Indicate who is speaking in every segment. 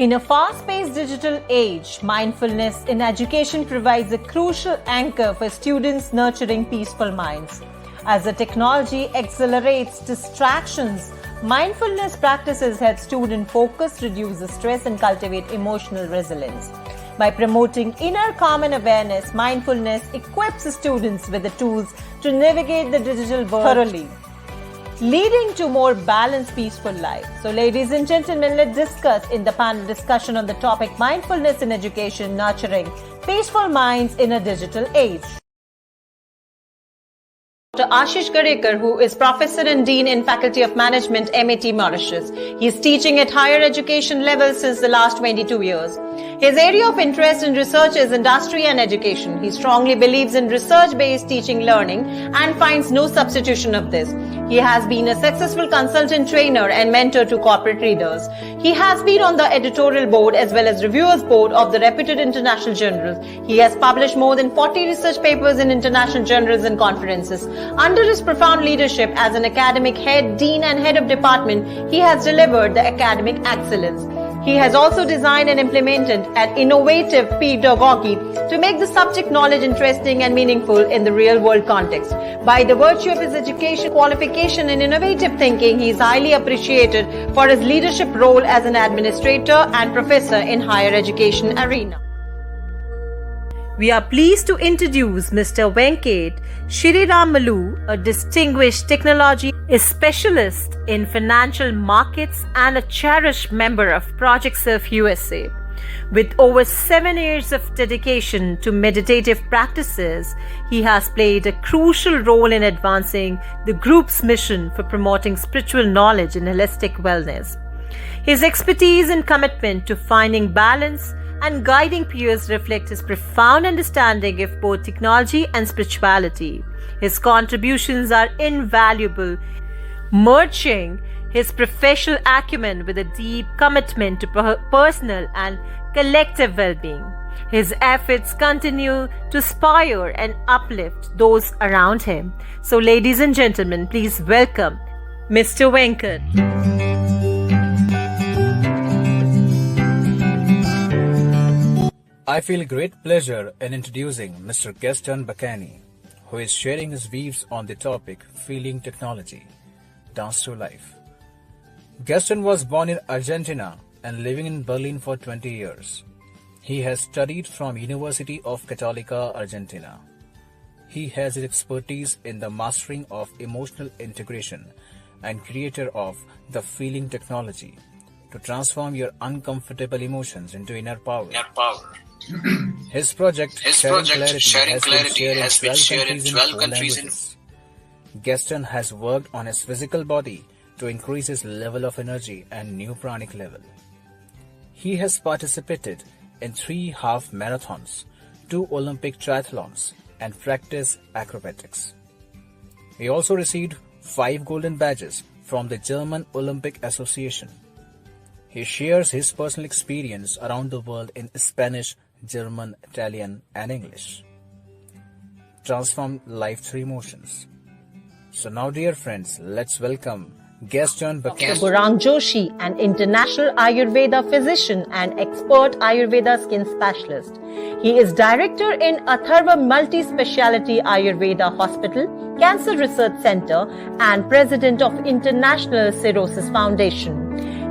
Speaker 1: In a fast-paced digital age, mindfulness in education provides a crucial anchor for students nurturing peaceful minds. As the technology accelerates distractions, mindfulness practices help students focus, reduce stress, and cultivate emotional resilience. By promoting inner calm and awareness, mindfulness equips students with the tools to navigate the digital world thoroughly, leading to more balanced, peaceful life. So ladies and gentlemen, let's discuss in the panel discussion on the topic mindfulness in education, nurturing peaceful minds in a digital age. Dr. Ashish Gadekar, who is Professor and Dean in Faculty of Management, MAT Mauritius. He is teaching at higher education level since the last 22 years. His area of interest in research is industry and education. He strongly believes in research-based teaching learning and finds no substitution of this. He has been a successful consultant trainer and mentor to corporate leaders. He has been on the editorial board as well as reviewers board of the reputed international journals. He has published more than 40 research papers in international journals and conferences. Under his profound leadership as an academic head, dean and head of department, he has delivered the academic excellence. He has also designed and implemented an innovative pedagogy to make the subject knowledge interesting and meaningful in the real-world context. By the virtue of his education, qualification and innovative thinking, he is highly appreciated for his leadership role as an administrator and professor in higher education arena. We are pleased to introduce Mr. Venkataraman Sriramulu, a distinguished technology specialist in financial markets and a cherished member of Project Surf USA. With over 7 years of dedication to meditative practices, he has played a crucial role in advancing the group's mission for promoting spiritual knowledge and holistic wellness. His expertise and commitment to finding balance and guiding peers reflect his profound understanding of both technology and spirituality. His contributions are invaluable, merging his professional acumen with a deep commitment to personal and collective well-being. His efforts continue to inspire and uplift those around him. So, ladies and gentlemen, please welcome Mr. Venkat.
Speaker 2: I feel great pleasure in introducing Mr. Gaston Bacchiani, who is sharing his views on the topic Feeling Technology, Dance to Life. Gaston was born in Argentina and living in Berlin for 20 years. He has studied from University of Católica, Argentina. He has his expertise in the mastering of emotional integration and creator of the Feeling Technology to transform your uncomfortable emotions into inner power. His project, Sharing Clarity, has been shared in 12 countries in 4 languages. Gaston has worked on his physical body to increase his level of energy and new pranic level. He has participated in 3 half marathons, 2 Olympic triathlons, and practiced acrobatics. He also received 5 golden badges from the German Olympic Association. He shares his personal experience around the world in Spanish, German, Italian, and English. Transform life through emotions. So now, dear friends, let's welcome Gaston Bacchiani.
Speaker 1: Gaurang Joshi, an international Ayurveda physician and expert Ayurveda skin specialist. He is director in Atharva Multi-Speciality Ayurveda Hospital, Cancer Research Center, and president of International Cirrhosis Foundation.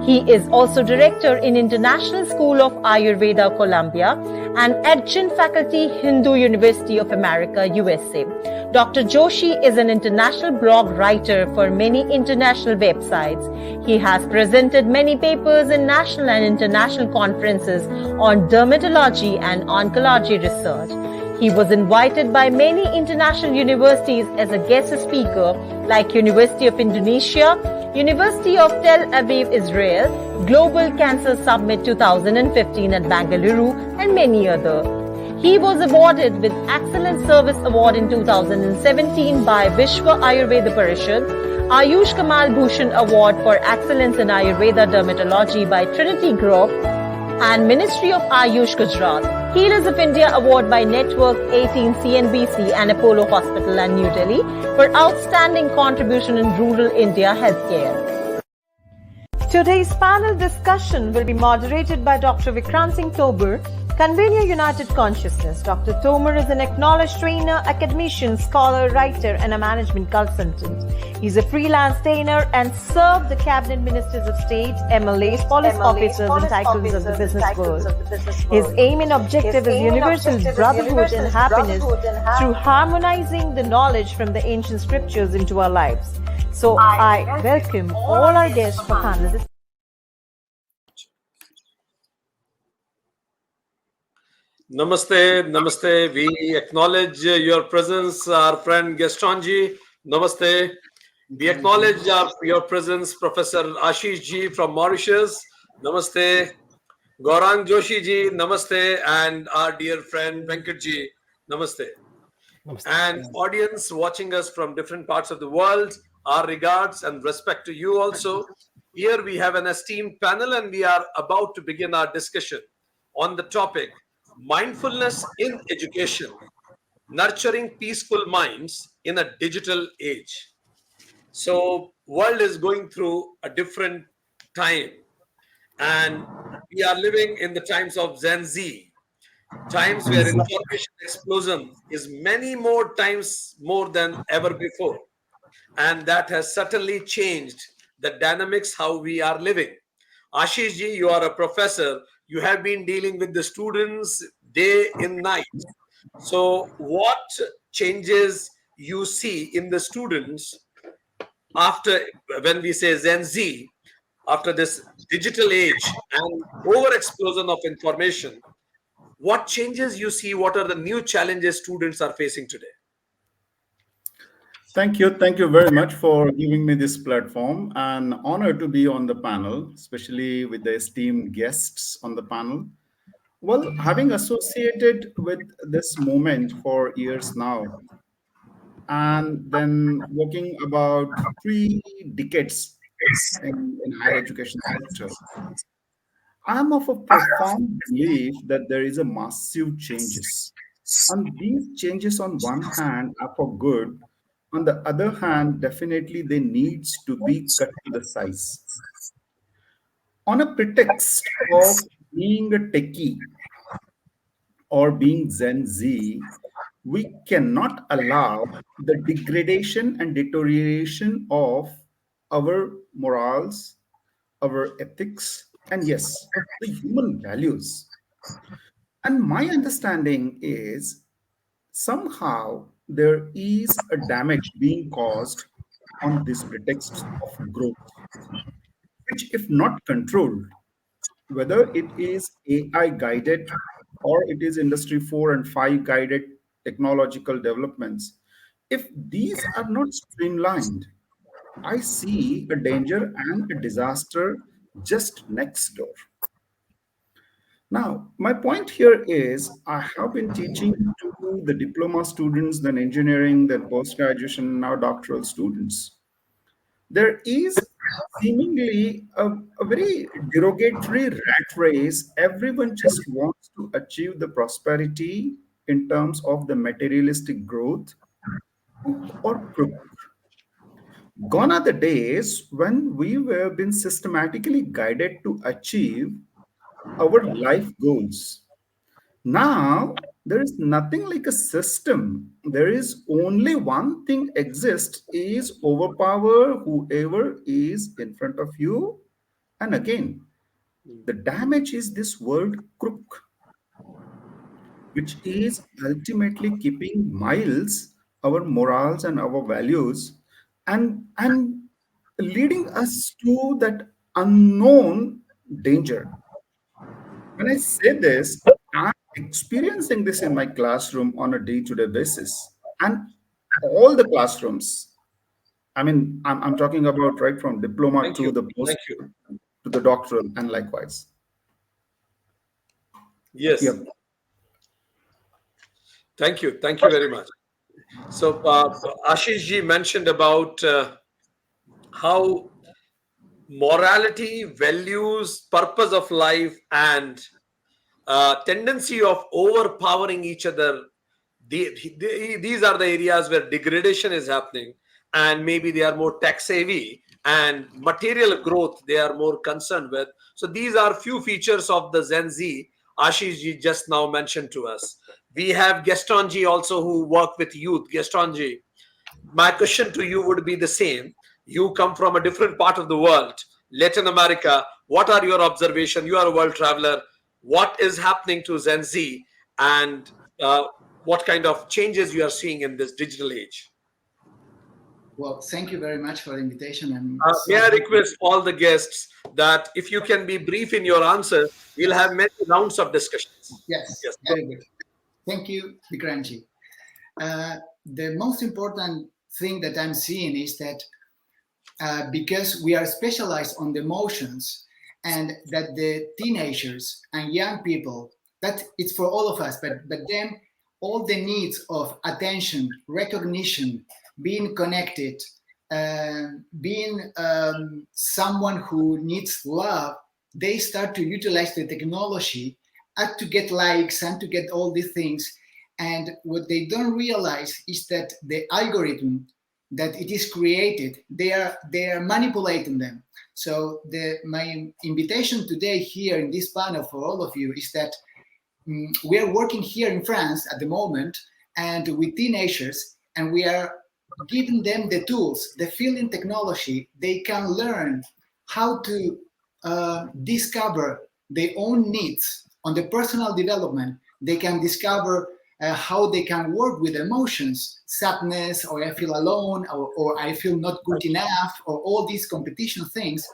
Speaker 1: He is also director in International School of Ayurveda, Columbia, and adjunct faculty, Hindu University of America, USA. Dr. Joshi is an international blog writer for many international websites. He has presented many papers in national and international conferences on dermatology and oncology research. He was invited by many international universities as a guest speaker like University of Indonesia, University of Tel Aviv, Israel, Global Cancer Summit 2015 at Bangalore, and many others. He was awarded with Excellent Service Award in 2017 by Vishwa Ayurveda Parishad, Ayush Kamal Bhushan Award for Excellence in Ayurveda Dermatology by Trinity Group, and Ministry of Ayush Gujarat. Healers of India Award by Network 18 CNBC and Apollo Hospital and New Delhi for outstanding contribution in rural India healthcare. Today's panel discussion will be moderated by Dr. Vikrant Singh Tober, Convener United Consciousness. Dr. Tomer is an acknowledged trainer, academician, scholar, writer, and a management consultant. He's a freelance trainer and served the cabinet ministers of state, MLAs, police officers, and tycoons of the business world. His aim and objective is universal brotherhood and happiness through harmonizing the knowledge from the ancient scriptures into our lives. So I welcome all our guests for panel discussion.
Speaker 3: Namaste, namaste. We acknowledge your presence, our friend Gaston ji. Namaste. We acknowledge your presence, Professor Ashish ji from Mauritius. Namaste. Gaurang Joshi ji. Namaste. And our dear friend Venkat ji. Namaste. And audience watching us from different parts of the world, our regards and respect to you also. Here we have an esteemed panel and we are about to begin our discussion on the topic Mindfulness in Education, Nurturing Peaceful Minds in a Digital Age. So, world is going through a different time and we are living in the times of Gen Z, times where information explosion is many more times more than ever before. And that has certainly changed the dynamics how we are living. Ashish ji, you are a professor. You have been dealing with the students day and night. So what changes you see in the students after, when we say Gen Z, after this digital age and over-explosion of information, what changes you see? What are the new challenges students are facing today?
Speaker 4: Thank you. Thank you very much for giving me this platform. An honor to be on the panel, especially with the esteemed guests on the panel. Well, having associated with this movement for years now, and then working about 3 decades in higher education sector, I'm of a profound belief that there is a massive changes. And these changes on one hand are for good. On the other hand, definitely they needs to be cut to the size. On a pretext of being a techie or being Gen Z, we cannot allow the degradation and deterioration of our morals, our ethics, and yes, the human values. And my understanding is somehow there is a damage being caused on this pretext of growth, which, if not controlled, whether it is AI guided or it is Industry 4 and 5 guided technological developments, if these are not streamlined, I see a danger and a disaster just next door. Now, my point here is I have been teaching to the diploma students, then engineering, then post-graduation, now doctoral students. There is seemingly a very derogatory rat race. Everyone just wants to achieve the prosperity in terms of the materialistic growth or crook. Gone are the days when we were being systematically guided to achieve our life goals. Now, there is nothing like a system. There is only one thing exists is overpower whoever is in front of you. And again, the damage is this word crook, which is ultimately keeping miles our morals and our values and leading us to that unknown danger. When I say this, I'm experiencing this in my classroom on a day-to-day basis. And all the classrooms, I mean, I'm talking about right from diploma
Speaker 3: Thank
Speaker 4: to
Speaker 3: you.
Speaker 4: the post to the doctoral and likewise.
Speaker 3: Yes.
Speaker 4: Yep.
Speaker 3: Thank you. Thank you very much. So, Ashish ji mentioned about how morality, values, purpose of life, and tendency of overpowering each other. These are the areas where degradation is happening, and maybe they are more tech savvy and material growth they are more concerned with. So these are few features of the Gen Z Ashish ji just now mentioned to us. We have Gaston ji also who work with youth. Gaston ji, my question to you would be the same. You come from a different part of the world, Latin America. What are your observations? You are a world traveler. What is happening to Gen Z, and what kind of changes you are seeing in this digital age?
Speaker 5: Well, thank you very much for the invitation. And
Speaker 3: May I request all the guests that if you can be brief in your answer, we'll have many rounds of discussions.
Speaker 5: yes,
Speaker 3: Yes.
Speaker 5: very good. Thank you, Vikranji. The most important thing that I'm seeing is that because we are specialized on the emotions, and that the teenagers and young people, that it's for all of us, but then all the needs of attention, recognition, being connected, being someone who needs love, they start to utilize the technology and to get likes and to get all these things. And what they don't realize is that the algorithm that it is created, they are manipulating them. So my invitation today here in this panel for all of you is that we are working here in France at the moment and with teenagers, and we are giving them the tools, the feeling technology. They can learn how to discover their own needs on the personal development. They can discover how they can work with emotions, sadness, or I feel alone, or I feel not good enough, or all these competition things.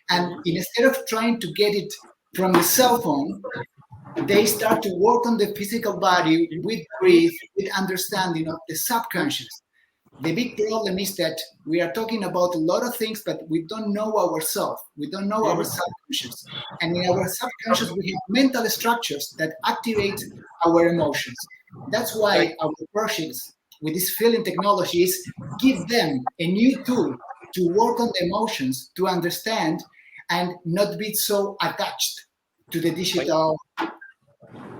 Speaker 5: And instead of trying to get it from the cell phone, they start to work on the physical body with breath, with understanding of the subconscious. The big problem is that we are talking about a lot of things, but we don't know ourselves. We don't know our subconscious. And in our subconscious, we have mental structures that activate our emotions. That's why our projects with this feeling technology is give them a new tool to work on the emotions, to understand, and not be so attached to the digital.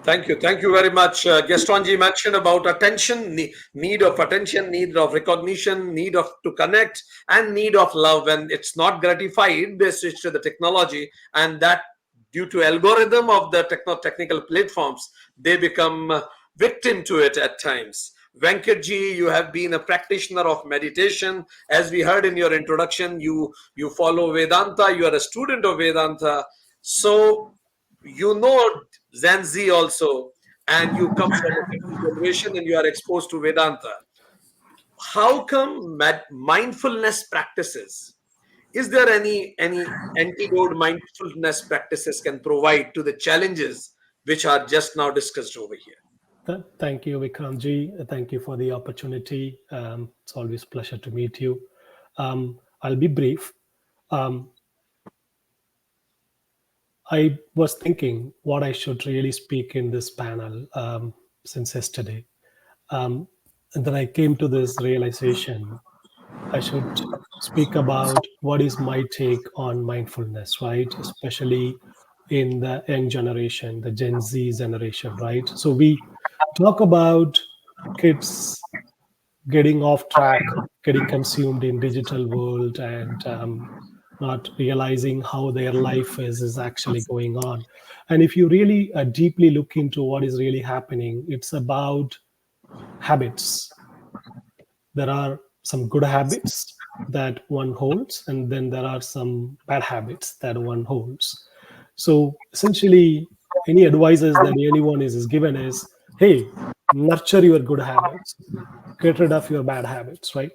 Speaker 3: Thank you. Thank you very much. Gaston ji mentioned about attention, need of attention, need of recognition, need of to connect, and need of love. When it's not gratified, they switch to the technology, and that due to algorithm of the technical platforms, they become victim to it at times. Venkat ji, you have been a practitioner of meditation. As we heard in your introduction, you follow Vedanta. You are a student of Vedanta. So you know Gen Z also, and you come from a different generation and you are exposed to Vedanta. How come mindfulness practices? Is there any antidote mindfulness practices can provide to the challenges which are just now discussed over here?
Speaker 6: Thank you, Vikramji. Thank you for the opportunity. It's always a pleasure to meet you. I'll be brief. I was thinking what I should really speak in this panel since yesterday. And then I came to this realization I should speak about what is my take on mindfulness, right? Especially in the young generation, the Gen Z generation, right? So we talk about kids getting off track, getting consumed in digital world, and not realizing how their life is actually going on. And if you really deeply look into what is really happening, it's about habits. There are some good habits that one holds, and then there are some bad habits that one holds. So essentially, any advices that anyone is given is, hey, nurture your good habits, get rid of your bad habits, right?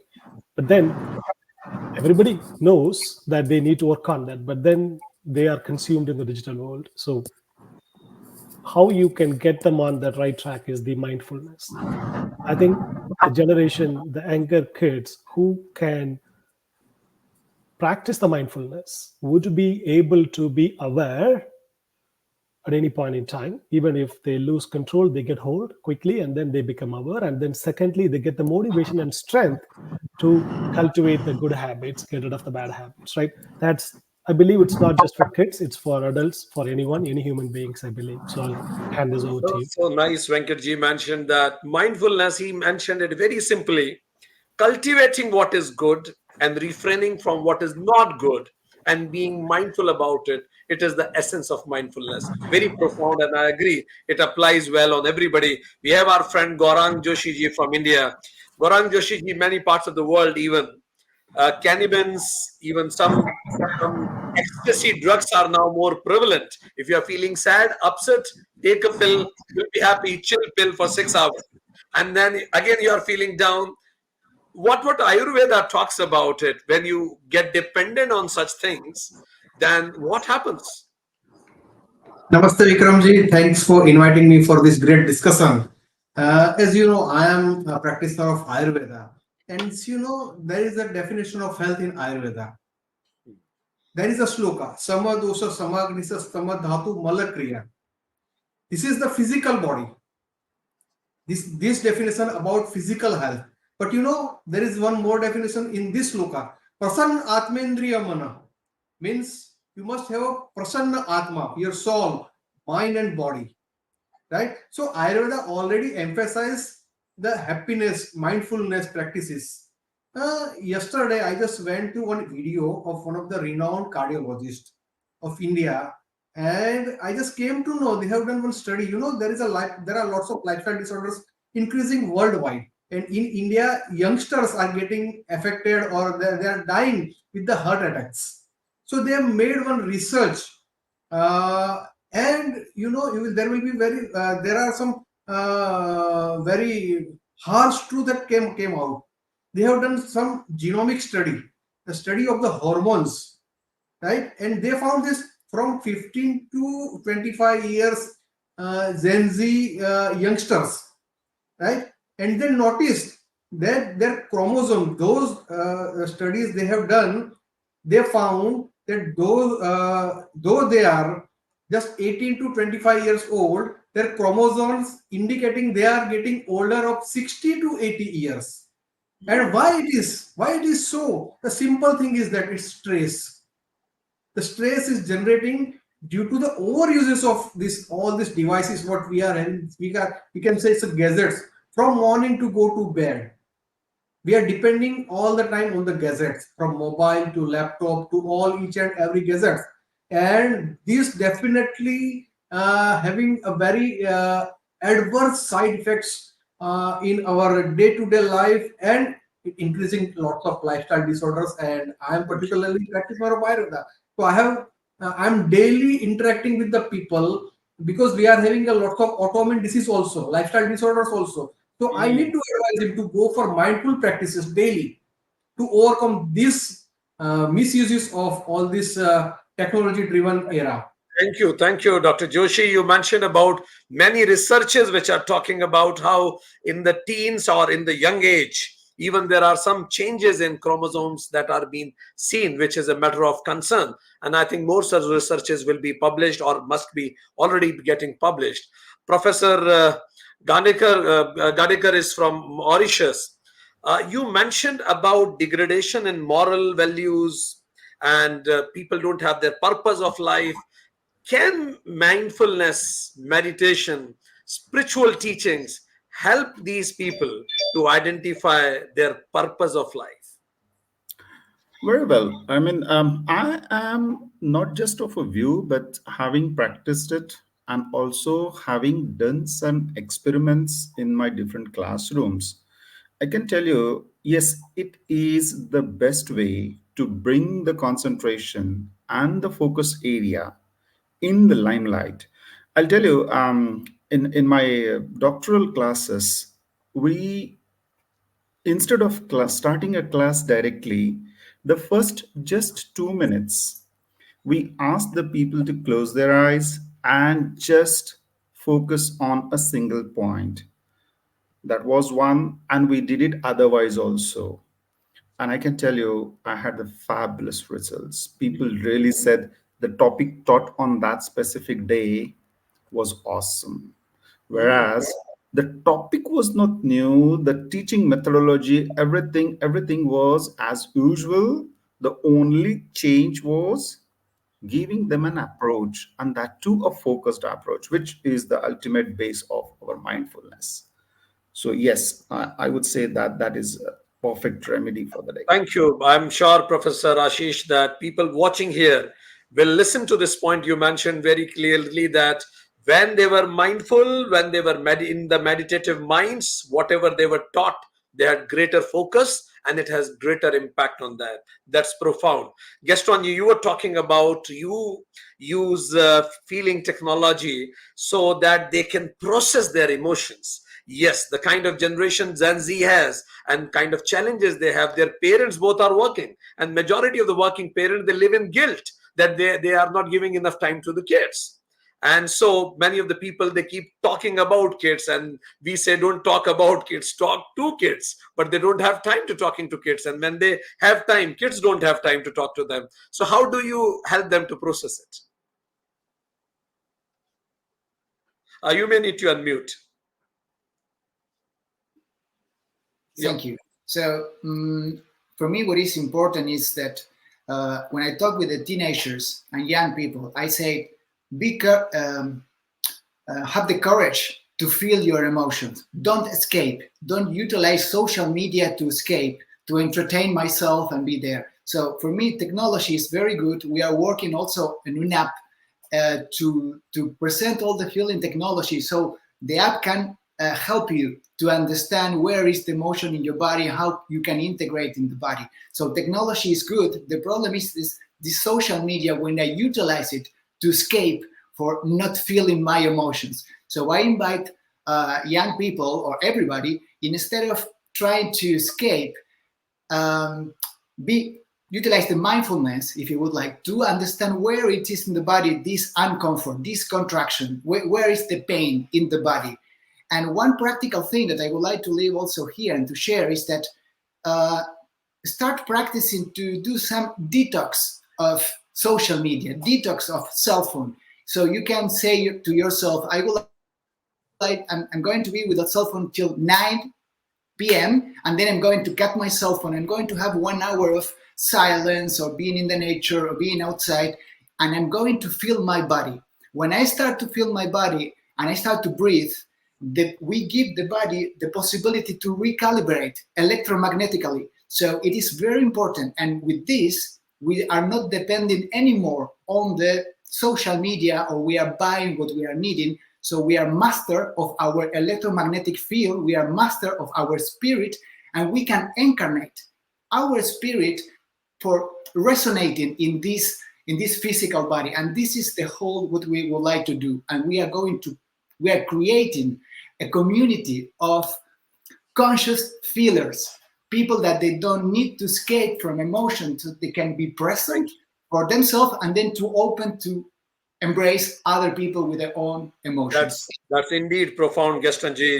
Speaker 6: But then everybody knows that they need to work on that, but then they are consumed in the digital world. So how you can get them on that right track is the mindfulness. I think the generation, the younger kids who can practice the mindfulness would be able to be aware at any point in time. Even if they lose control, they get hold quickly, and then they become aware. And then secondly, they get the motivation and strength to cultivate the good habits, get rid of the bad habits, right? I believe it's not just for kids, it's for adults, for anyone, any human beings, I believe. So I'll hand this over to you.
Speaker 3: So nice. Venkat ji mentioned that mindfulness, he mentioned it very simply. Cultivating what is good and refraining from what is not good and being mindful about it. It is the essence of mindfulness. Very profound, and I agree. It applies well on everybody. We have our friend Gaurang Joshi ji from India. Gaurang Joshi ji, many parts of the world, even cannabis, even some ecstasy drugs are now more prevalent. If you are feeling sad, upset, take a pill, you'll be happy, chill pill for 6 hours. And then again, you are feeling down. What Ayurveda talks about it, when you get dependent on such things, then what happens?
Speaker 7: Namaste, Vikramji. Thanks for inviting me for this great discussion. As you know, I am a practitioner of Ayurveda. And you know, there is a definition of health in Ayurveda. There is a sloka, Sama dosha samagnisa sama dhatu malakriya. This is the physical body. This definition about physical health. But you know, there is one more definition in this sloka. Prasanna atmendriya mana means you must have a prasanna atma, your soul, mind and body. Right? So Ayurveda already emphasizes the happiness, mindfulness practices. Yesterday, I just went to one video of one of the renowned cardiologists of India, and I just came to know they have done one study. You know, there are lots of lifestyle disorders increasing worldwide, and in India, youngsters are getting affected or they are dying with the heart attacks. So they have made one research, and you know, there will be there are some very harsh truth that came out. They have done some genomic study, the study of the hormones, right? And they found this from 15 to 25 years Gen Z youngsters, right? And they noticed that their chromosome, those studies they have done, they found that though they are just 18 to 25 years old, their chromosomes indicating they are getting older of 60 to 80 years. And why it is so? The simple thing is that it's stress. The stress is generating due to the overuses of all these devices. What we are having, we can say it's a gadgets. From morning to go to bed, we are depending all the time on the gadgets, from mobile to laptop to all each and every gadget, and this definitely having a very adverse side effects in our day-to-day life, and increasing lots of lifestyle disorders. And I am particularly practitioner of Ayurveda, so I'm daily interacting with the people, because we are having a lot of autoimmune disease also, lifestyle disorders also. So I need to advise him to go for mindful practices daily to overcome these misuses of all this technology-driven era.
Speaker 3: Thank you, Dr. Joshi. You mentioned about many researches which are talking about how in the teens or in the young age, even there are some changes in chromosomes that are being seen, which is a matter of concern. And I think more such researches will be published or must be already getting published. Professor Gadekar is from Mauritius. You mentioned about degradation in moral values, and people don't have their purpose of life. Can mindfulness, meditation, spiritual teachings help these people to identify their purpose of life?
Speaker 4: Very well. I mean, I am not just of a view, but having practiced it and also having done some experiments in my different classrooms, I can tell you, yes, it is the best way to bring the concentration and the focus area in the limelight. I'll tell you, in my doctoral classes, we, instead of starting a class directly, the first just 2 minutes, we ask the people to close their eyes and just focus on a single point. That was one, and we did it otherwise also. And I can tell you, I had the fabulous results. People really said the topic taught on that specific day was awesome. Whereas the topic was not new, the teaching methodology, everything was as usual. The only change was giving them an approach, and that too a focused approach, which is the ultimate base of our mindfulness. So yes, I would say that that is perfect remedy for the day.
Speaker 3: Thank you. I'm sure, Professor Ashish, that people watching here will listen to this point you mentioned very clearly, that when they were mindful, when they were in the meditative minds, whatever they were taught, they had greater focus and it has greater impact on that. That's profound. Gaston, you were talking about you use feeling technology so that they can process their emotions. Yes, the kind of generation Gen Z has and kind of challenges they have, their parents both are working, and majority of the working parents, they live in guilt that they are not giving enough time to the kids. And so many of the people, they keep talking about kids, and we say don't talk about kids, talk to kids, but they don't have time to talking to kids, and when they have time, kids don't have time to talk to them. So how do you help them to process it? You may need to unmute.
Speaker 5: Thank you. So for me, what is important is that when I talk with the teenagers and young people, I say, have the courage to feel your emotions. Don't escape. Don't utilize social media to escape, to entertain myself and be there. So for me, technology is very good. We are working also in an app to present all the feeling technology. So the app can help you to understand where is the emotion in your body, how you can integrate in the body. So technology is good. The problem is this social media, when I utilize it to escape for not feeling my emotions. So I invite young people or everybody, instead of trying to escape, utilize the mindfulness, if you would like, to understand where it is in the body, this uncomfort, this contraction, where is the pain in the body. And one practical thing that I would like to leave also here and to share is that start practicing to do some detox of social media, detox of cell phone. So you can say to yourself, I'm going to be with a cell phone till 9 p.m. and then I'm going to cut my cell phone. I'm going to have 1 hour of silence or being in the nature or being outside, and I'm going to feel my body. When I start to feel my body and I start to breathe, we give the body the possibility to recalibrate electromagnetically. So it is very important. And with this, we are not depending anymore on the social media, or we are buying what we are needing. So we are master of our electromagnetic field. We are master of our spirit, and we can incarnate our spirit for resonating in this physical body. And this is the whole what we would like to do. And we are creating a community of conscious feelers, people that they don't need to escape from emotion, so they can be present for themselves and then to open to embrace other people with their own emotions.
Speaker 3: That's indeed profound, Gaston ji.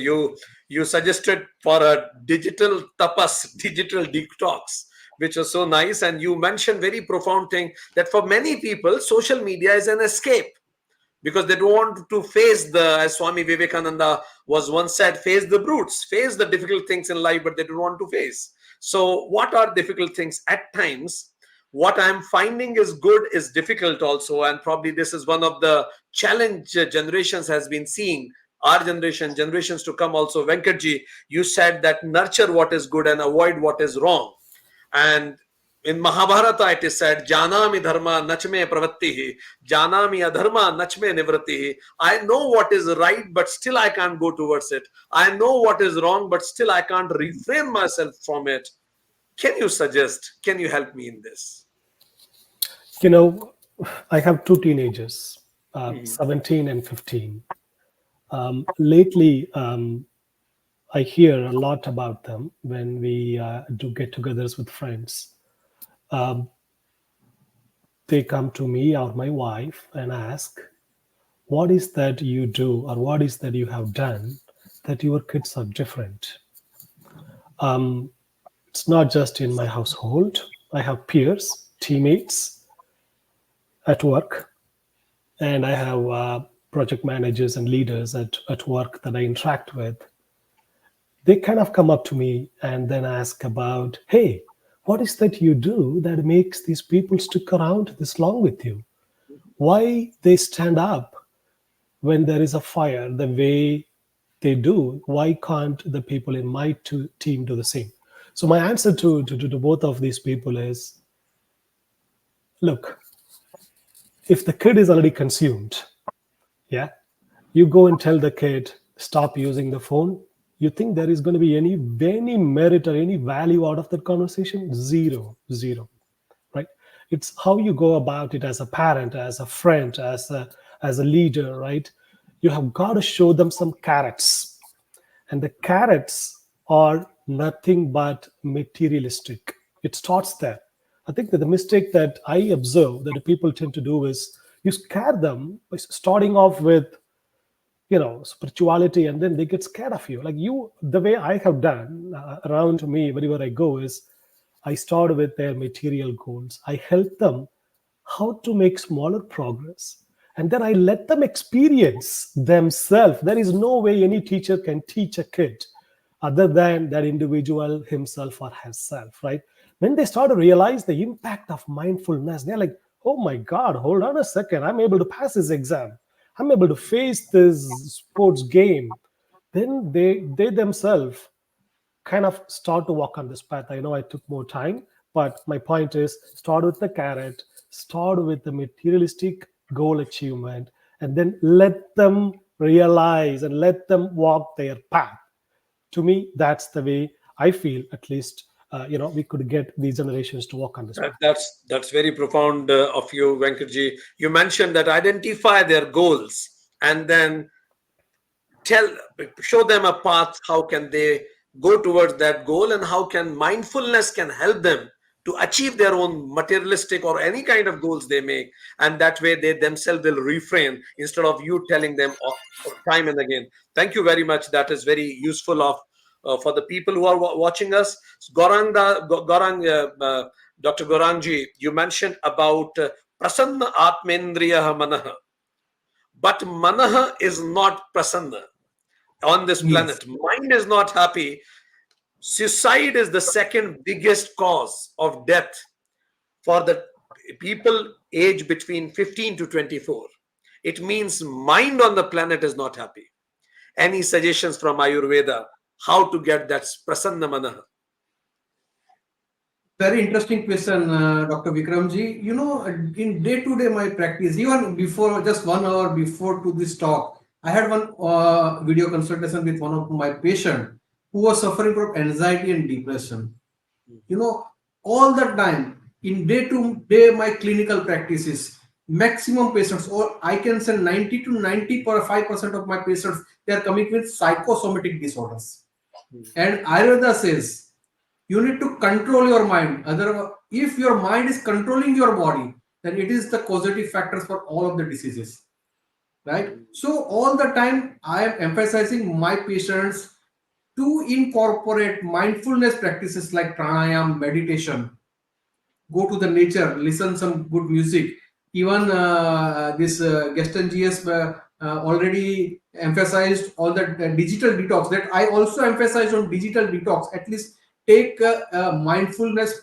Speaker 3: You suggested for a digital tapas, digital detox, which was so nice. And you mentioned very profound thing that for many people, social media is an escape, because they don't want to face as Swami Vivekananda was once said, face the brutes, face the difficult things in life, but they don't want to face. So what are difficult things? At times, what I'm finding is good is difficult also. And probably this is one of the challenge generations has been seeing. Our generation, generations to come also. Venkatji, you said that nurture what is good and avoid what is wrong. And in Mahabharata, it is said, Janami dharma nachme pravatti, Janami adharma nachme nivrati. I know what is right, but still I can't go towards it. I know what is wrong, but still I can't refrain myself from it. Can you suggest, can you help me in this?
Speaker 6: You know, I have two teenagers, 17 and 15. Lately, I hear a lot about them when we do get-togethers with friends. They come to me or my wife and ask, what is that you do or what is that you have done that your kids are different? It's not just in my household. I have peers, teammates at work, and I have project managers and leaders at work that I interact with. They kind of come up to me and then ask about, hey, what is that you do that makes these people stick around this long with you? Why they stand up when there is a fire the way they do? Why can't the people in my team do the same? So my answer to both of these people is, look, if the kid is already consumed, yeah, you go and tell the kid, stop using the phone. You think there is going to be any merit or any value out of that conversation? Zero, right? It's how you go about it as a parent, as a friend, as a leader, right? You have got to show them some carrots, and the carrots are nothing but materialistic. It starts there. I think that the mistake that I observe that the people tend to do is you scare them by starting off with spirituality, and then they get scared of you. Like the way I have done around me wherever I go is I start with their material goals. I help them how to make smaller progress, and then I let them experience themselves. There is no way any teacher can teach a kid other than that individual himself or herself, right? When they start to realize the impact of mindfulness, they're like, oh my God, hold on a second, I'm able to pass this exam, I'm able to face this sports game. Then they themselves kind of start to walk on this path. I know I took more time, but my point is, start with the carrot, start with the materialistic goal achievement, and then let them realize and let them walk their path. To me, that's the way I feel, at least, we could get these generations to walk on this path.
Speaker 3: That's very profound of you, Venkatji. You mentioned that identify their goals and then show them a path. How can they go towards that goal, and how can mindfulness can help them to achieve their own materialistic or any kind of goals they make, and that way they themselves will refrain instead of you telling them time and again. Thank you very much. That is very useful for the people who are watching us. Gaurang, Dr. Gaurangji, you mentioned about prasanna atmendriya manaha, but manaha is not prasanna on this planet.
Speaker 7: Yes.
Speaker 3: Mind is not happy. Suicide is the second biggest cause of death for the people aged between 15 to 24. It means mind on the planet is not happy. Any suggestions from Ayurveda how to get that prasanna manaha?
Speaker 7: Very interesting question, Dr. Vikramji. In day-to-day my practice, even before, just 1 hour before to this talk, I had one video consultation with one of my patients who was suffering from anxiety and depression. All the time, in day-to-day my clinical practices, maximum patients, or I can say 90 to 95% of my patients, they are coming with psychosomatic disorders. And Ayurveda says, you need to control your mind. Otherwise, if your mind is controlling your body, then it is the causative factors for all of the diseases, right? So all the time I am emphasizing my patients to incorporate mindfulness practices like pranayam, meditation, go to the nature, listen some good music. Even this Gaston GS already emphasized all the digital detox. That I also emphasize on digital detox. At least take a mindfulness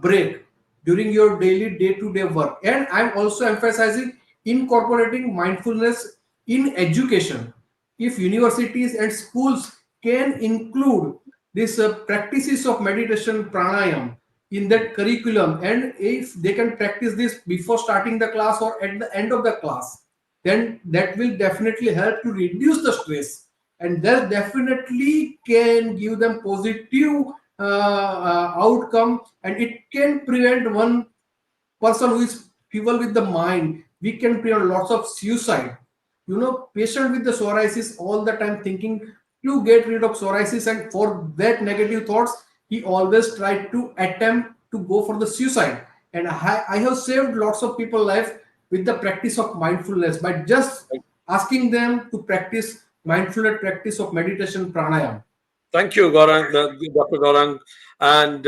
Speaker 7: break during your daily day-to-day work. And I'm also emphasizing incorporating mindfulness in education. If universities and schools can include this practices of meditation, pranayam in that curriculum, and if they can practice this before starting the class or at the end of the class, then that will definitely help to reduce the stress, and that definitely can give them positive outcome, and it can prevent one person who is feeble with the mind, we can prevent lots of suicide. Patient with the psoriasis all the time thinking to get rid of psoriasis, and for that negative thoughts he always tried to attempt to go for the suicide. And I have saved lots of people life with the practice of mindfulness by just asking them to practice mindfulness, practice of meditation, pranayam.
Speaker 3: Thank you, Gaurang, Dr. Gaurang. And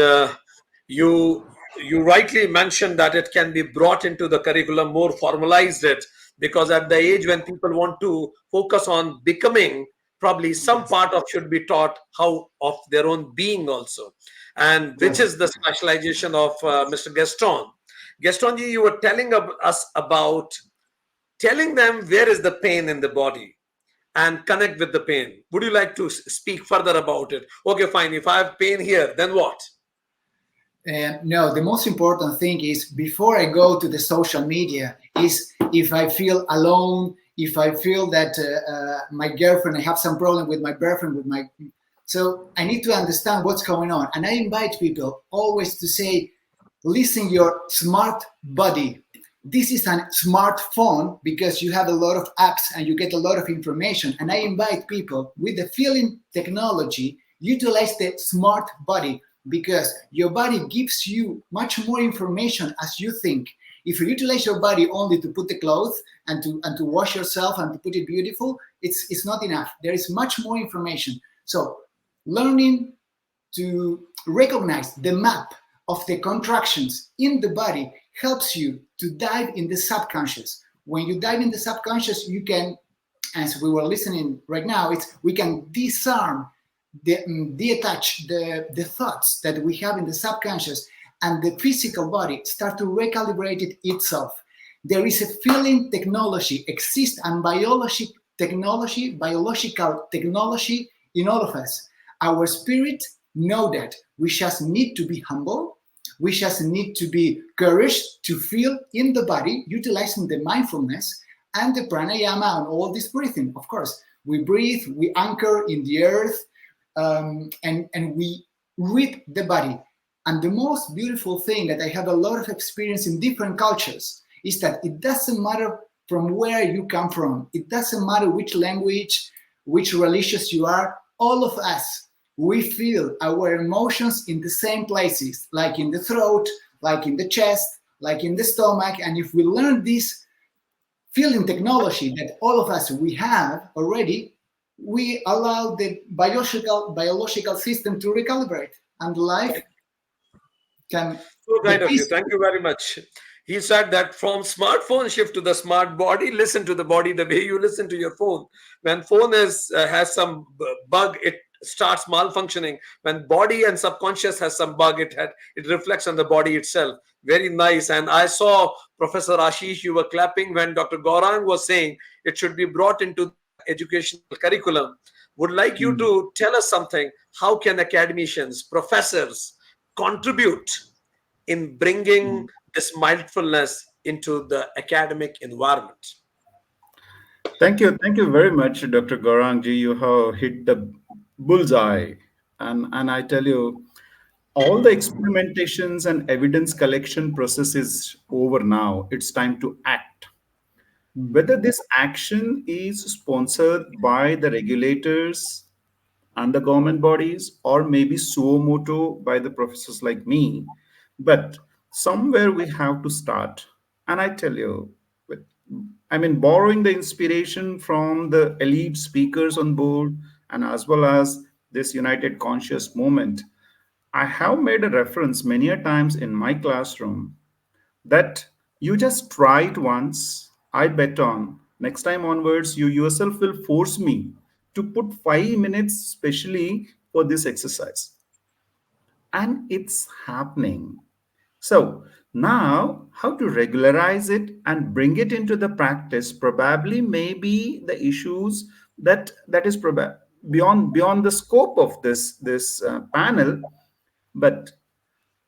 Speaker 3: you rightly mentioned that it can be brought into the curriculum, more formalized it, because at the age when people want to focus on becoming, probably some part of should be taught how of their own being also, and which is the specialization of Mr. Gaston. Gastonji, you were telling us about telling them where is the pain in the body, and connect with the pain. Would you like to speak further about it? Okay, fine. If I have pain here, then what?
Speaker 5: No, the most important thing is before I go to the social media is if I feel alone, if I feel that my girlfriend, I have some problem with my girlfriend, so I need to understand what's going on. And I invite people always to say, listen your smart body. This is a smartphone because you have a lot of apps and you get a lot of information. And I invite people with the feeling technology, utilize the smart body, because your body gives you much more information as you think. If you utilize your body only to put the clothes and to wash yourself and to put it beautiful, it's not enough. There is much more information. So learning to recognize the map of the contractions in the body helps you to dive in the subconscious. When you dive in the subconscious, you can, as we were listening right now, we can disarm, detach the thoughts that we have in the subconscious, and the physical body start to recalibrate it itself. There is a feeling technology exists, and biological technology in all of us. Our spirit know that. We just need to be humble. We just need to be courage to feel in the body, utilizing the mindfulness and the pranayama and all this breathing. Of course, we breathe, we anchor in the earth, and we read the body. And the most beautiful thing that I have a lot of experience in different cultures is that it doesn't matter from where you come from. It doesn't matter which language, which religious you are. All of us, we feel our emotions in the same places, like in the throat, like in the chest, like in the stomach. And if we learn this feeling technology that all of us, we have already, we allow the biological system to recalibrate, and life can...
Speaker 3: So kind of you. Thank you very much. He said that from smartphone shift to the smart body, listen to the body the way you listen to your phone. When phone has some bug, it starts malfunctioning. When body and subconscious has some bug, it reflects on the body itself. Very nice. And I saw Professor Ashish, you were clapping when Dr. Gaurang was saying it should be brought into educational curriculum. Would like you to tell us something. How can academicians, professors contribute in bringing this mindfulness into the academic environment?
Speaker 4: Thank you very much, Dr. Gaurang ji. You have hit the bullseye, and I tell you, all the experimentations and evidence collection process is over now. It's time to act. Whether this action is sponsored by the regulators and the government bodies, or maybe suo moto by the professors like me, but somewhere we have to start. And I tell you, borrowing the inspiration from the elite speakers on board, and as well as this United Conscious movement, I have made a reference many a times in my classroom that you just try it once. I bet on next time onwards, you yourself will force me to put 5 minutes specially for this exercise. And it's happening. So now, how to regularize it and bring it into the practice probably may be the issues that is beyond the scope of this panel. But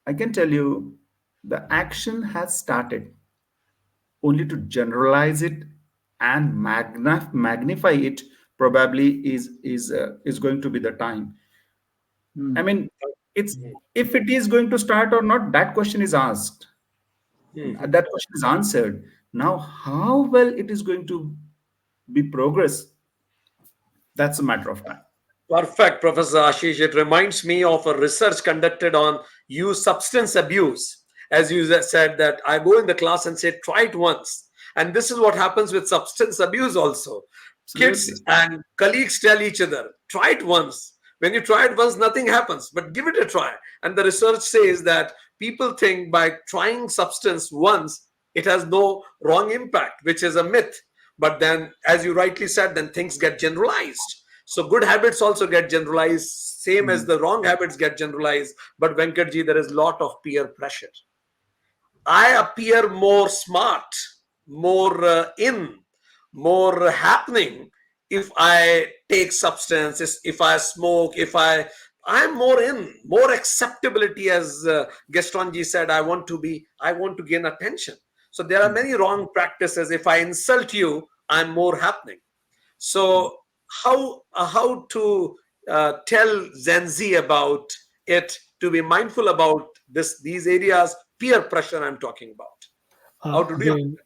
Speaker 4: I can tell you, the action has started. Only to generalize it and magnify it probably is going to be the time. I mean, it's if it is going to start or not, that question is asked. That question is answered. Now, how well it is going to be progress, that's a matter of time.
Speaker 3: Perfect, Professor Ashish. It reminds me of a research conducted on youth substance abuse. As you said, that I go in the class and say, try it once. And this is what happens with substance abuse also.
Speaker 4: Absolutely.
Speaker 3: Kids and colleagues tell each other, try it once. When you try it once, nothing happens, but give it a try. And the research says that people think by trying substance once, it has no wrong impact, which is a myth. But then, as you rightly said, then things get generalized. So good habits also get generalized, same as the wrong habits get generalized. But Venkatji, there is a lot of peer pressure. I appear more smart, more more happening if I take substances, if I smoke, if I'm more acceptability, as Gaston ji said, I want to gain attention. So there are many wrong practices. If I insult you, I'm more happening. So how to tell Gen Z about it, to be mindful about these areas, peer pressure I'm talking about. How to deal with
Speaker 6: Again,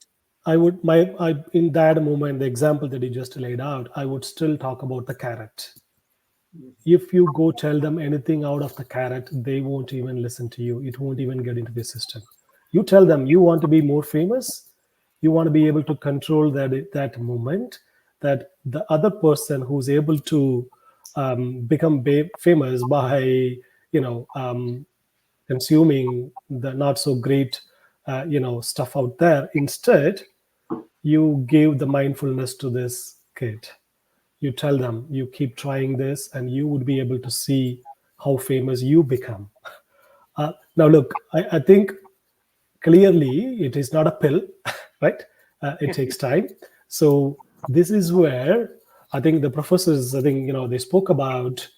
Speaker 3: it?
Speaker 6: in that moment, the example that you just laid out, I would still talk about the carrot. If you go tell them anything out of the carrot, they won't even listen to you. It won't even get into the system. You tell them you want to be more famous, you want to be able to control that moment, that the other person who's able to become famous by consuming the not so great stuff out there. Instead, you give the mindfulness to this kid. You tell them you keep trying this and you would be able to see how famous you become. Now look, I think clearly it is not a pill, right? It takes time. So this is where I think the professors, they spoke about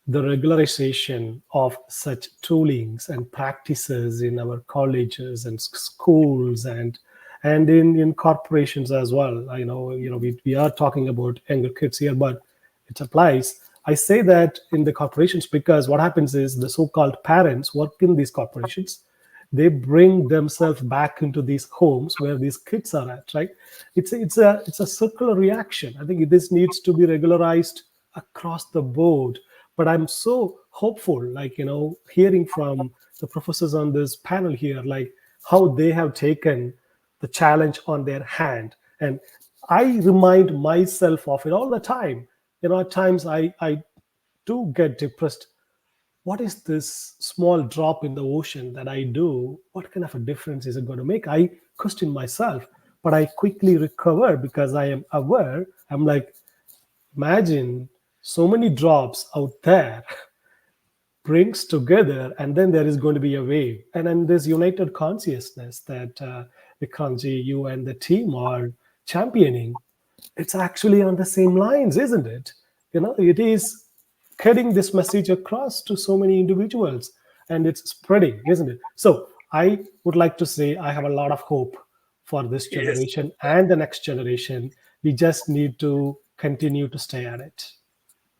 Speaker 6: the regularization of such toolings and practices in our colleges and schools and in corporations as well. We are talking about younger kids here, but it applies. I say that in the corporations because what happens is the so-called parents work in these corporations. They bring themselves back into these homes where these kids are at, right? It's a circular reaction. I think this needs to be regularized across the board. But I'm so hopeful, hearing from the professors on this panel here, like how they have taken the challenge on their hand. And I remind myself of it all the time. At times I do get depressed. What is this small drop in the ocean that I do? What kind of a difference is it going to make? I question myself, but I quickly recover because I am aware. I'm like, imagine so many drops out there brings together, and then there is going to be a wave. And then this united consciousness that Vikramji, you and the team are championing, it's actually on the same lines, isn't it? It is getting this message across to so many individuals and it's spreading, isn't it? So I would like to say I have a lot of hope for this
Speaker 3: Yes.
Speaker 6: generation and the next generation. We just need to continue to stay at it.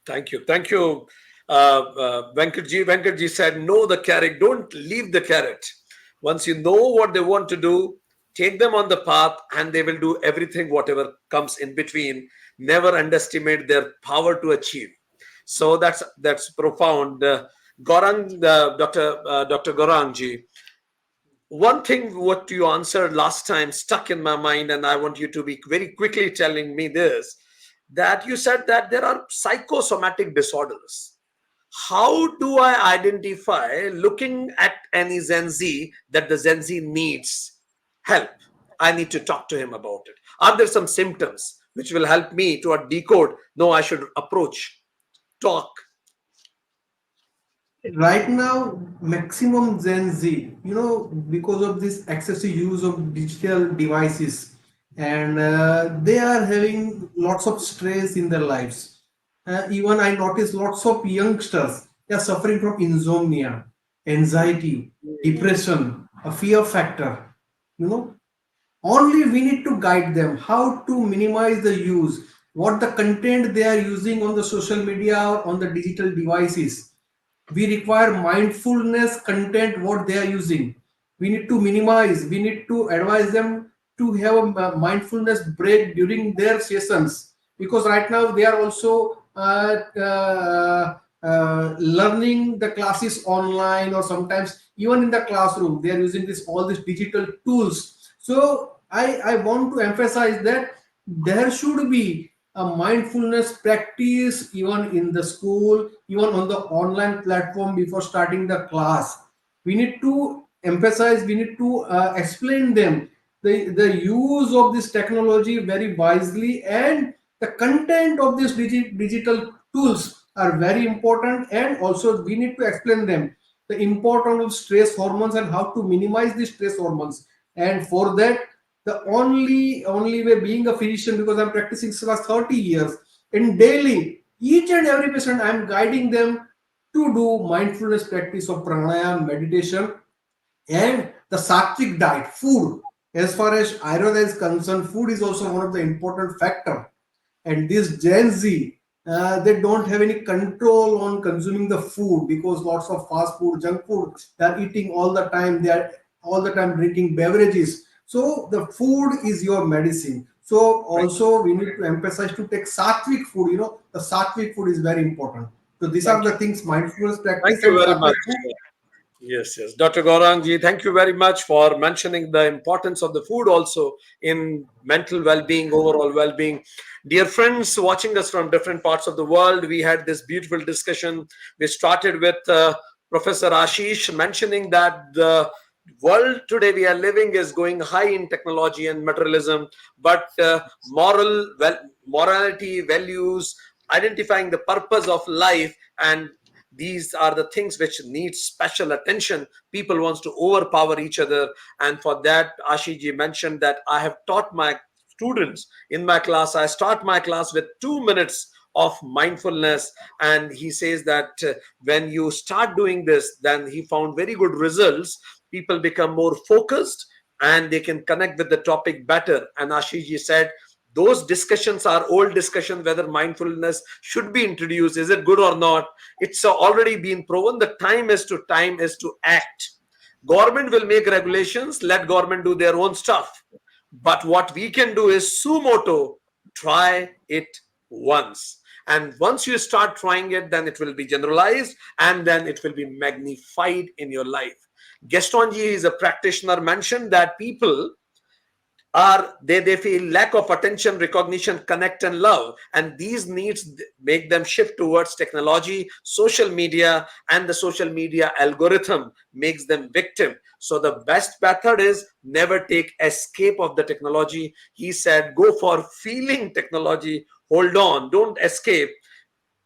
Speaker 3: Thank you. Thank you. Venkatji. Venkatji said, know the carrot. Don't leave the carrot. Once you know what they want to do, take them on the path and they will do everything, whatever comes in between. Never underestimate their power to achieve. So that's profound. Gaurang, Dr. Gaurang ji, one thing what you answered last time stuck in my mind, and I want you to be very quickly telling me this, that you said that there are psychosomatic disorders. How do I identify, looking at any Gen Z, that the Gen Z needs help? I need to talk to him about it. Are there some symptoms which will help me to decode? No, I should approach, talk.
Speaker 7: Right now, maximum Gen Z, because of this excessive use of digital devices, and they are having lots of stress in their lives. Even I notice lots of youngsters, they are suffering from insomnia, anxiety, depression, a fear factor. Only we need to guide them how to minimize the use, what the content they are using on the social media or on the digital devices. We require mindfulness content what they are using. We need to minimize, we need to advise them to have a mindfulness break during their sessions, because right now they are also learning the classes online, or sometimes even in the classroom they are using all these digital tools. So I want to emphasize that there should be a mindfulness practice even in the school, even on the online platform before starting the class. We need to emphasize, we need to explain them the use of this technology very wisely, and the content of these digital tools are very important. And also we need to explain them the importance of stress hormones and how to minimize the stress hormones. And for that, the only way, being a physician, because I'm practicing since last 30 years, In daily, each and every patient, I am guiding them to do mindfulness practice of pranayama, meditation, and the sattvic diet, food. As far as Ayurveda is concerned, food is also one of the important factor. And this Gen Z, they don't have any control on consuming the food because lots of fast food, junk food, they are eating all the time. They are all the time drinking beverages. So the food is your medicine. So also we need to emphasize to take sattvic food. The sattvic food is very important. So these are the things: mindfulness
Speaker 3: Thank
Speaker 7: practice
Speaker 3: you
Speaker 7: and
Speaker 3: very
Speaker 7: sattvic
Speaker 3: much.
Speaker 7: food.
Speaker 3: Yes, yes. Dr. Gaurang ji, thank you very much for mentioning the importance of the food also in mental well-being, overall well-being. Dear friends watching us from different parts of the world, we had this beautiful discussion. We started with Professor Ashish mentioning that the world today we are living is going high in technology and materialism, but morality, values, identifying the purpose of life, and these are the things which need special attention. People wants to overpower each other, and for that Ashiji mentioned that I have taught my students in my class. I start my class with 2 minutes of mindfulness, and he says that when you start doing this, then he found very good results. People become more focused and they can connect with the topic better. And Ashiji said those discussions are old discussion, whether mindfulness should be introduced, is it good or not. It's already been proven. The time is to act. Government will make regulations, let government do their own stuff, but what we can do is suo moto, try it once. And once you start trying it, then it will be generalized and then it will be magnified in your life. Gaston ji is a practitioner, mentioned that people are they feel lack of attention, recognition, connect and love, and these needs make them shift towards technology, social media, and the social media algorithm makes them victim. So the best method is never take escape of the technology. He said go for feeling technology, hold on, don't escape.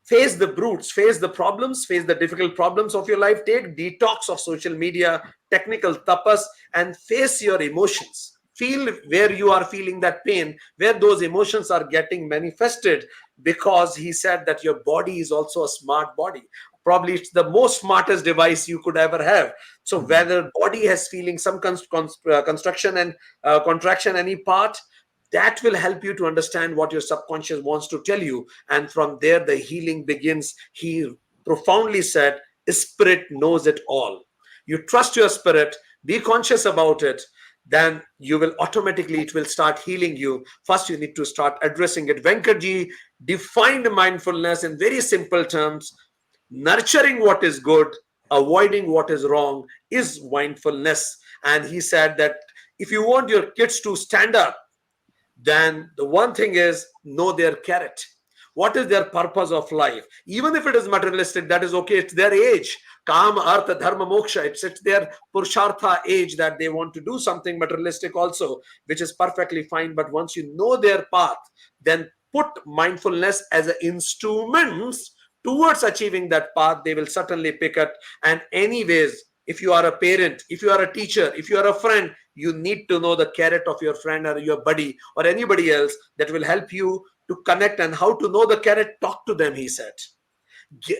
Speaker 3: Face the brutes, face the problems, face the difficult problems of your life. Take detox of social media, technical tapas, and face your emotions. Feel where you are feeling that pain, where those emotions are getting manifested, because he said that your body is also a smart body. Probably it's the most smartest device you could ever have. So whether body has feeling some construction and contraction, any part, that will help you to understand what your subconscious wants to tell you, and from there the healing begins. He profoundly said spirit knows it all. You trust your spirit, be conscious about it, then you will automatically, it will start healing you. First you need to start addressing it. Venkatji defined mindfulness in very simple terms: nurturing what is good, avoiding what is wrong is mindfulness. And he said that if you want your kids to stand up, then the one thing is know their carrot. What is their purpose of life? Even if it is materialistic, that is okay. It's their age. Kama, Artha, Dharma, Moksha. It's their Purushartha age that they want to do something materialistic also, which is perfectly fine. But once you know their path, then put mindfulness as an instrument towards achieving that path. They will certainly pick it. And anyways, if you are a parent, if you are a teacher, if you are a friend, you need to know the carrot of your friend or your buddy or anybody else that will help you to connect. And how to know the carrot? Talk to them, he said.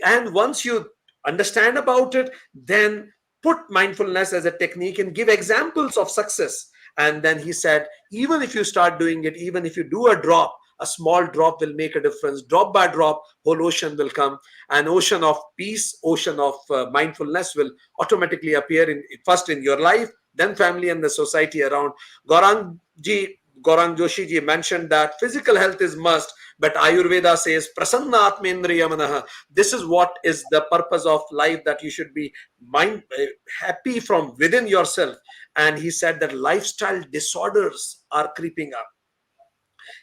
Speaker 3: And once you understand about it, then put mindfulness as a technique and give examples of success. And then he said, even if you start doing it, even if you do a drop, a small drop will make a difference. Drop by drop, whole ocean will come. An ocean of peace, ocean of mindfulness will automatically appear in first in your life, then family and the society around. Gaurang Joshi ji mentioned that physical health is must, but Ayurveda says prasanna atmendriya manaha. This is what is the purpose of life, that you should be happy from within yourself. And he said that lifestyle disorders are creeping up.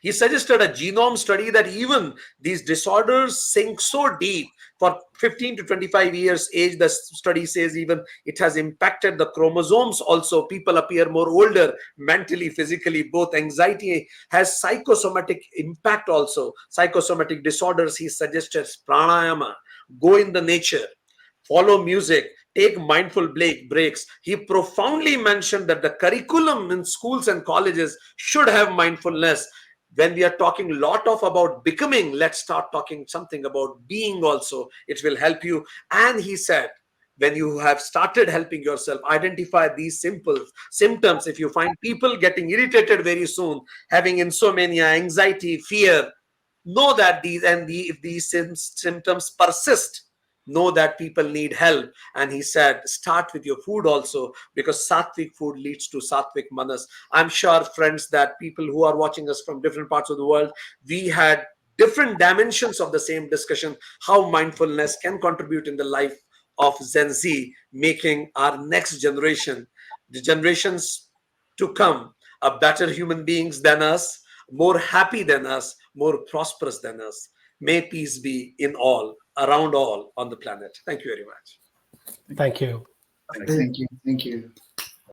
Speaker 3: He suggested a genome study that even these disorders sink so deep. For 15 to 25 years age, the study says even it has impacted the chromosomes also. People appear more older mentally, physically. Both anxiety has psychosomatic impact also. Psychosomatic disorders, he suggested pranayama, go in the nature, follow music, take mindful breaks. He profoundly mentioned that the curriculum in schools and colleges should have mindfulness. When we are talking a lot of about becoming, let's start talking something about being also. It will help you. And he said, when you have started helping yourself, identify these simple symptoms. If you find people getting irritated very soon, having insomnia, anxiety, fear, know that if these symptoms persist, know that people need help. And he said, start with your food also, because sattvic food leads to sattvic manas. I'm sure, friends, that people who are watching us from different parts of the world, we had different dimensions of the same discussion, how mindfulness can contribute in the life of Gen Z, making our next generation, the generations to come, are better human beings than us, more happy than us, more prosperous than us. May peace be in all, around all on the planet. Thank you very much.
Speaker 6: Thank you.
Speaker 5: Thank you. Thank you.